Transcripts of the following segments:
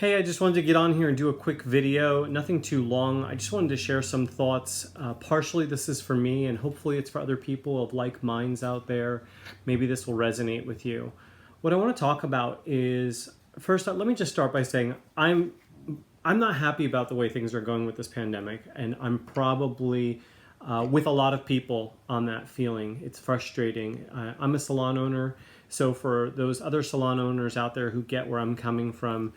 Hey, I just wanted to get on here and do a quick video, nothing too long. I just wanted to share some thoughts. Partially this is for me and hopefully it's for other people of like minds out there. Maybe this will resonate with you. What I want to talk about is, first let me just start by saying I'm not happy about the way things are going with this pandemic, and I'm probably with a lot of people on that feeling. It's frustrating. I'm a salon owner, so for those other salon owners out there who get where I'm coming from,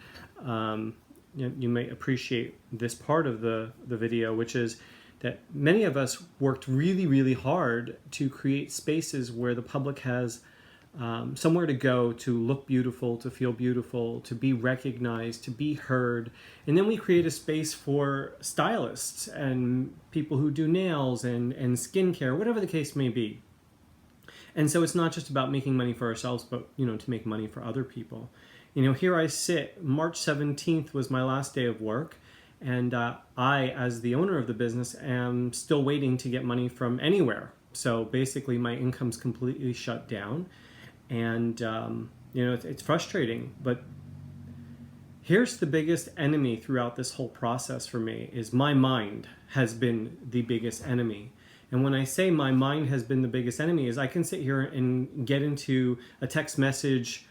you may appreciate this part of the video, which is that many of us worked really, really hard to create spaces where the public has somewhere to go, to look beautiful, to feel beautiful, to be recognized, to be heard. And then we create a space for stylists and people who do nails and skincare, whatever the case may be. And so it's not just about making money for ourselves, but to make money for other people. Here I sit. March 17th was my last day of work, and I, as the owner of the business, am still waiting to get money from anywhere. So basically my income's completely shut down. And it's frustrating, but here's the biggest enemy throughout this whole process for me is my mind has been the biggest enemy. And when I say my mind has been the biggest enemy is I can sit here and get into a text message,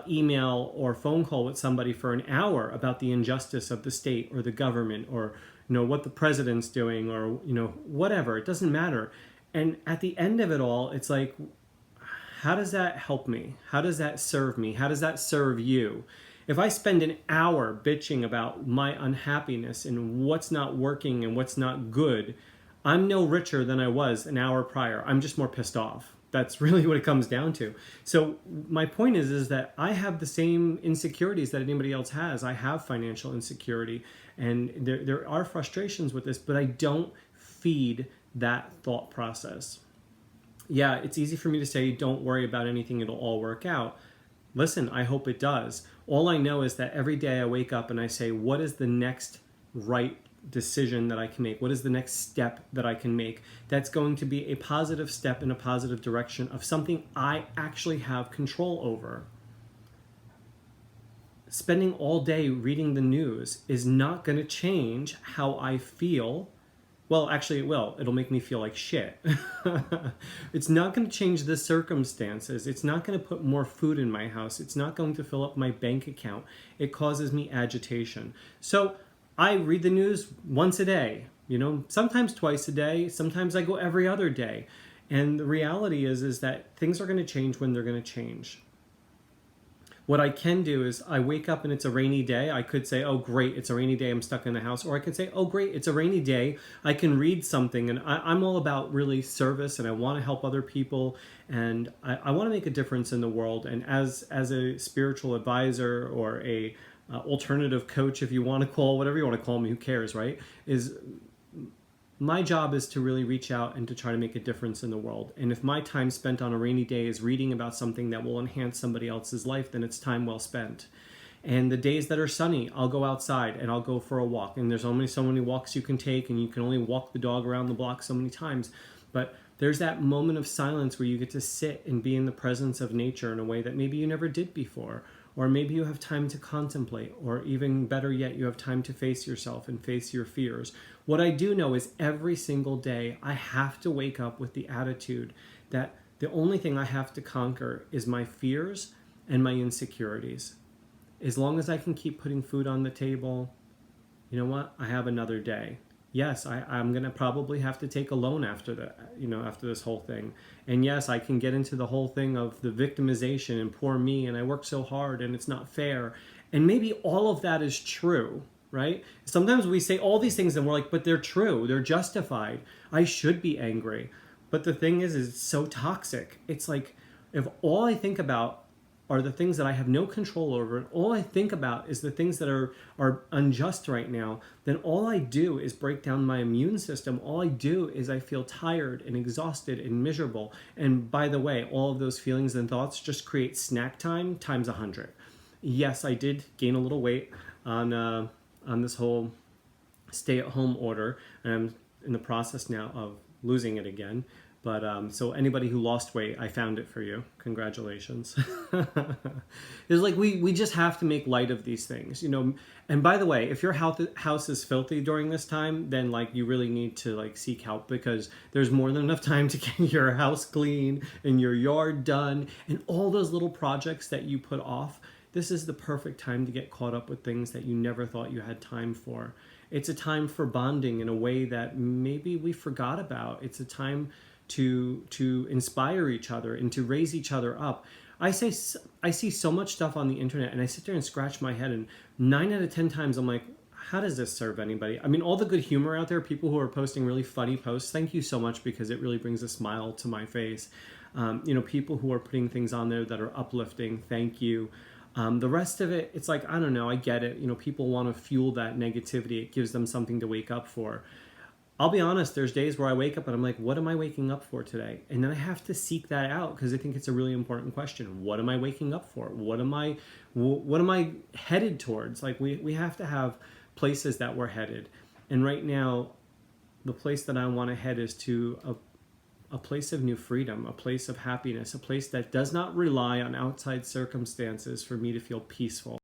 email or phone call with somebody for an hour about the injustice of the state or the government or what the president's doing or whatever. It doesn't matter. And at the end of it all, it's like, how does that help me? How does that serve me? How does that serve you? If I spend an hour bitching about my unhappiness and what's not working and what's not good, I'm no richer than I was an hour prior. I'm just more pissed off. That's really what it comes down to. So my point is that I have the same insecurities that anybody else has. I have financial insecurity, and there are frustrations with this, but I don't feed that thought process. Yeah, it's easy for me to say, don't worry about anything, it'll all work out. Listen, I hope it does. All I know is that every day I wake up and I say, what is the next right decision that I can make? What is the next step that I can make that's going to be a positive step in a positive direction of something I actually have control over? Spending all day reading the news is not going to change how I feel. Well, actually it will. It'll make me feel like shit. It's not going to change the circumstances. It's not going to put more food in my house. It's not going to fill up my bank account. It causes me agitation. So I read the news once a day, sometimes twice a day. Sometimes I go every other day. And the reality is that things are going to change when they're going to change. What I can do is I wake up and it's a rainy day. I could say, oh, great, it's a rainy day, I'm stuck in the house. Or I could say, oh, great, it's a rainy day, I can read something. And I'm all about really service, and I want to help other people. And I want to make a difference in the world. And as a spiritual advisor or a alternative coach, if you want to call, whatever you want to call me, who cares, right? My job is to really reach out and to try to make a difference in the world. And if my time spent on a rainy day is reading about something that will enhance somebody else's life, then it's time well spent. And the days that are sunny, I'll go outside and I'll go for a walk. And there's only so many walks you can take, and you can only walk the dog around the block so many times. But there's that moment of silence where you get to sit and be in the presence of nature in a way that maybe you never did before. Or maybe you have time to contemplate, or even better yet, you have time to face yourself and face your fears. What I do know is every single day I have to wake up with the attitude that the only thing I have to conquer is my fears and my insecurities. As long as I can keep putting food on the table, you know what? I have another day. Yes, I'm going to probably have to take a loan after after this whole thing. And yes, I can get into the whole thing of the victimization and poor me, and I work so hard and it's not fair. And maybe all of that is true, right? Sometimes we say all these things and we're like, but they're true, they're justified. I should be angry. But the thing is it's so toxic. It's like, if all I think about are the things that I have no control over, and all I think about is the things that are unjust right now, then all I do is break down my immune system. All I do is I feel tired and exhausted and miserable. And by the way, all of those feelings and thoughts just create snack time times 100. Yes, I did gain a little weight on this whole stay-at-home order, and I'm in the process now of losing it again. But so anybody who lost weight, I found it for you. Congratulations. It's like we just have to make light of these things, you know. And by the way, if your house is filthy during this time, then like you really need to like seek help, because there's more than enough time to get your house clean and your yard done and all those little projects that you put off. This is the perfect time to get caught up with things that you never thought you had time for. It's a time for bonding in a way that maybe we forgot about. It's a time to inspire each other and to raise each other up. I see so much stuff on the internet, and I sit there and scratch my head, and 9 out of 10 times I'm like, how does this serve anybody? I mean, all the good humor out there, people who are posting really funny posts, thank you so much, because it really brings a smile to my face. You know, people who are putting things on there that are uplifting, thank you. The rest of it, it's like, I don't know, I get it. You know, people want to fuel that negativity. It gives them something to wake up for. I'll be honest, there's days where I wake up and I'm like, what am I waking up for today? And then I have to seek that out, because I think it's a really important question. What am I waking up for? What am I headed towards? Like we have to have places that we're headed. And right now, the place that I want to head is to a place of new freedom, a place of happiness, a place that does not rely on outside circumstances for me to feel peaceful.